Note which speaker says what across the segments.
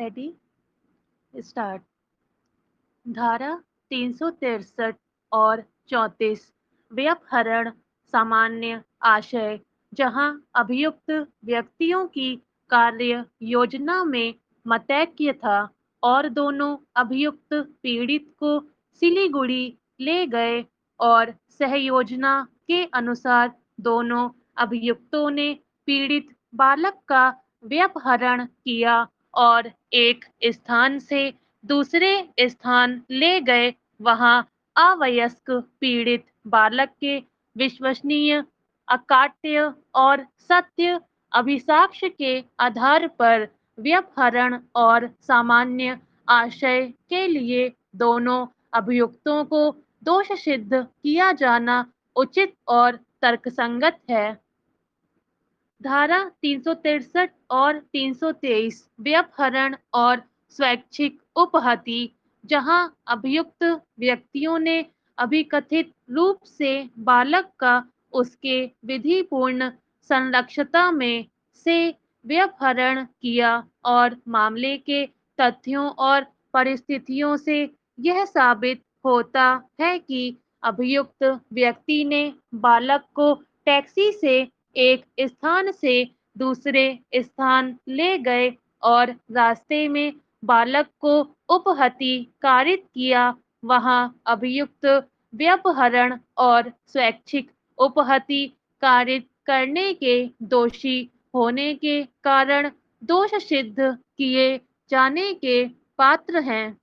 Speaker 1: Ready start. धारा 363 और 34 व्यपहरण सामान्य आशय, जहां अभियुक्त व्यक्तियों की कार्य योजना में मतैक्य था और दोनों अभियुक्त पीड़ित को सिलीगुड़ी ले गए और सहयोजना के अनुसार दोनों अभियुक्तों ने पीड़ित बालक का व्यपहरण किया और एक स्थान से दूसरे स्थान ले गए। वहां अवयस्क पीड़ित बालक के विश्वसनीय, अकाट्य और सत्य अभिसाक्ष्य के आधार पर व्यपहरण और सामान्य आशय के लिए दोनों अभियुक्तों को दोष सिद्ध किया जाना उचित और तर्कसंगत है। धारा 363 और 323 व्यपहरण और स्वैच्छिक उपहति, जहां अभियुक्त व्यक्तियों ने अभिकथित रूप से बालक का उसके विधिपूर्ण संरक्षता में से व्यपहरण किया और मामले के तथ्यों और परिस्थितियों से यह साबित होता है कि अभियुक्त व्यक्ति ने बालक को टैक्सी से एक स्थान से दूसरे स्थान ले गए और रास्ते में बालक को उपहति कारित किया। वहां अभियुक्त व्यपहरण और स्वैच्छिक उपहति कारित करने के दोषी होने के कारण दोष सिद्ध किए जाने के पात्र हैं।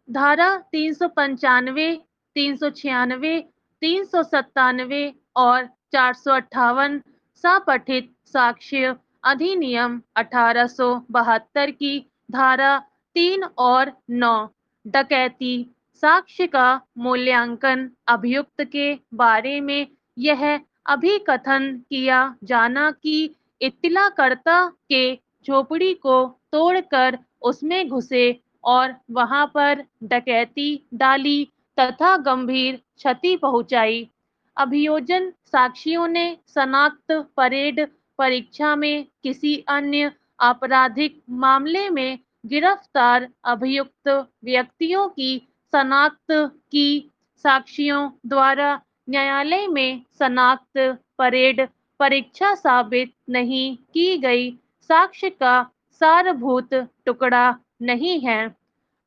Speaker 1: धारा 395, 396, 397 और 458 सपठित साक्ष्य अधिनियम 1872 की धारा 3 और 9 डकैती साक्ष्य का मूल्यांकन अभियुक्त के बारे में यह अभिकथन किया जाना कि इत्तलाकर्ता के झोपड़ी को तोड़कर उसमें घुसे और वहां पर डकैती डाली तथा गंभीर क्षति पहुंचाई। अभियोजन साक्षियों ने शनाख्त परेड परीक्षा में किसी अन्य आपराधिक मामले में गिरफ्तार अभियुक्त व्यक्तियों की शनाख्त की। साक्षियों द्वारा न्यायालय में शनाख्त परेड परीक्षा साबित नहीं की गई साक्ष्य का सारभूत टुकड़ा नहीं है।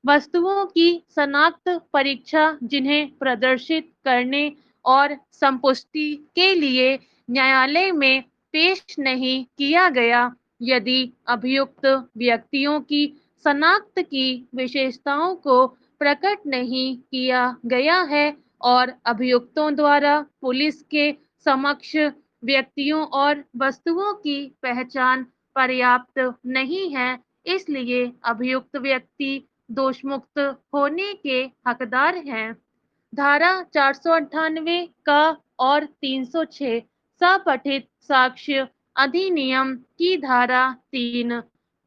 Speaker 1: वस्तुओं की शनाख्त परीक्षा जिन्हें प्रदर्शित करने और संपुष्टि के लिए न्यायालय में पेश नहीं किया गया। यदि अभियुक्त व्यक्तियों की शनाख्त की विशेषताओं को प्रकट नहीं किया गया है और अभियुक्तों द्वारा पुलिस के समक्ष व्यक्तियों और वस्तुओं की पहचान पर्याप्त नहीं है, इसलिए अभियुक्त व्यक्ति दोषमुक्त होने के हकदार हैं। धारा 498 का और 306 सपठित साक्ष्य अधिनियम की धारा 3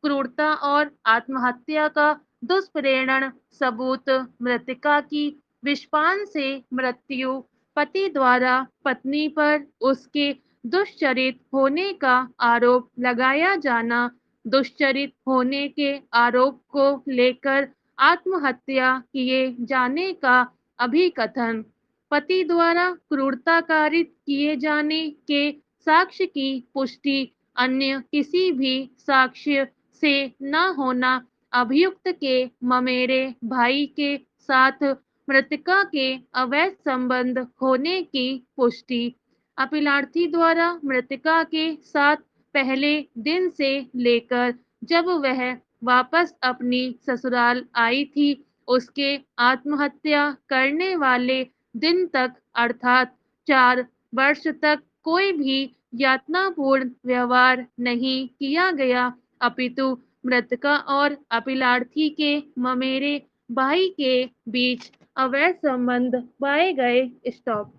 Speaker 1: क्रूरता और आत्महत्या का दुष्प्रेरण सबूत, मृतका की विषपान से मृत्यु, पति द्वारा पत्नी पर उसके दुष्चरित होने का आरोप लगाया जाना, दुष्चरित होने के आरोप को लेकर आत्महत्या किए जाने का अभिकथन, पति द्वारा क्रूरता कारित किए जाने के साक्ष्य की पुष्टि अन्य किसी भी साक्ष्य से न होना, अभियुक्त के ममेरे भाई के साथ मृतका के अवैध संबंध होने की पुष्टि, अपीलार्थी द्वारा मृतका के साथ पहले दिन से लेकर जब वह वापस अपनी ससुराल आई थी उसके आत्महत्या करने वाले दिन तक अर्थात 4 वर्ष तक कोई भी यातनापूर्ण व्यवहार नहीं किया गया, अपितु मृतका और अपीलार्थी के ममेरे भाई के बीच अवैध संबंध पाए गए। स्टॉप।